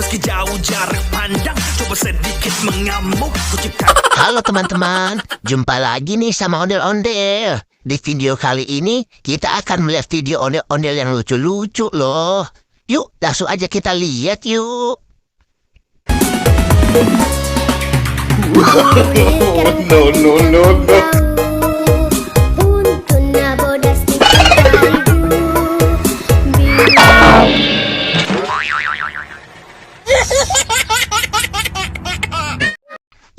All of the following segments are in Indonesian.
meski jauh jarak pandang, coba sedikit mengamuk, ku cipta. Halo teman-teman, jumpa lagi nih sama Ondel-Ondel. Di video kali ini, kita akan melihat video ondel-ondel yang lucu-lucu loh. Yuk, langsung aja kita lihat yuk. No.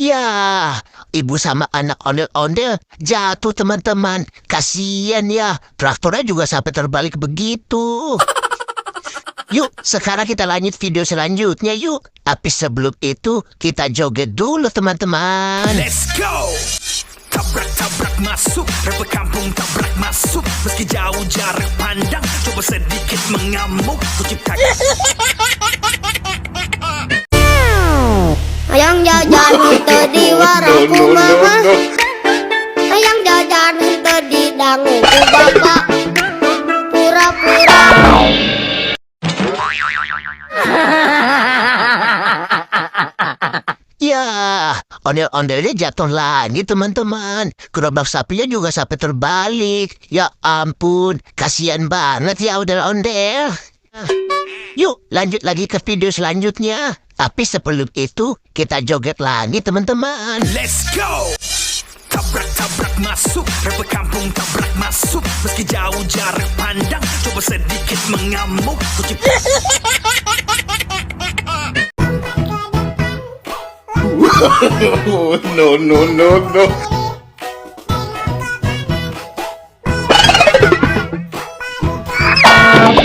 Ya, ibu sama anak ondel-ondel jatuh teman-teman. Kasian ya, traktornya juga sampai terbalik begitu. Yuk, sekarang kita lanjut video selanjutnya yuk. Tapi sebelum itu, kita joget dulu teman-teman. Let's go! Tabrak-tabrak masuk, raba kampung tabrak masuk, meski jauh jarak pandang, coba sedikit mengamuk, ku cipta. Ayang jajan itu di warung kumaha. Ayang jajan itu di dangu ku bapak. Pura-pura. Ya, ondel-ondelnya jatuh lagi teman-teman. Gerobak sapinya juga sampai terbalik. Ya ampun, kasihan banget ya ondel-ondel. Yuk, lanjut lagi ke video selanjutnya. Tapi sebelum itu, kita joget lagi teman-teman. Let's go! Tabrak-tabrak masuk, raba kampung tabrak masuk, meski jauh jarak pandang, coba sedikit mengamuk, ku cipta.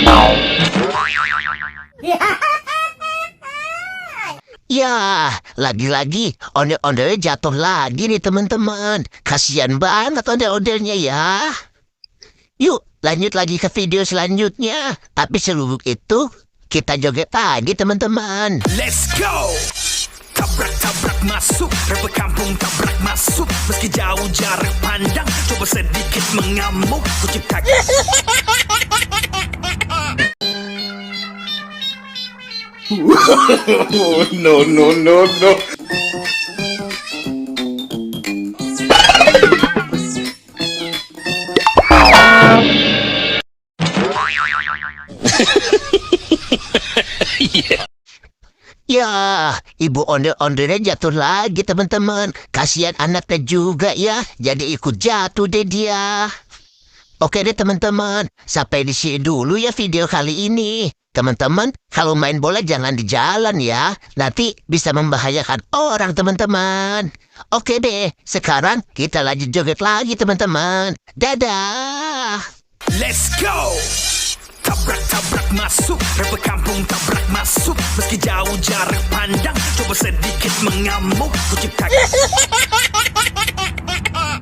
No. Ya, lagi-lagi ondel-ondelnya jatuh lagi nih teman-teman. Kasian banget ondel-ondelnya ya. Yuk, lanjut lagi ke video selanjutnya. Tapi sebelum itu, kita joget lagi teman-teman. Let's go! Tabrak-tabrak masuk, raba kampung tabrak masuk, meski jauh jarak pandang, coba sedikit mengamuk, ku cipta. No. Ya, ibu ondel-ondelnya jatuh lagi teman-teman. Kasihan anaknya juga ya, jadi ikut jatuh deh dia. Oke deh teman-teman, sampai di sini dulu ya video kali ini. Teman-teman, kalau main bola jangan di jalan ya, nanti bisa membahayakan orang teman-teman. Oke deh, sekarang kita lanjut joget lagi teman-teman. Dadah! Let's go! Tabrak-tabrak masuk, raba kampung tabrak masuk, meski jauh jarak pandang, coba sedikit mengamuk, ku cipta.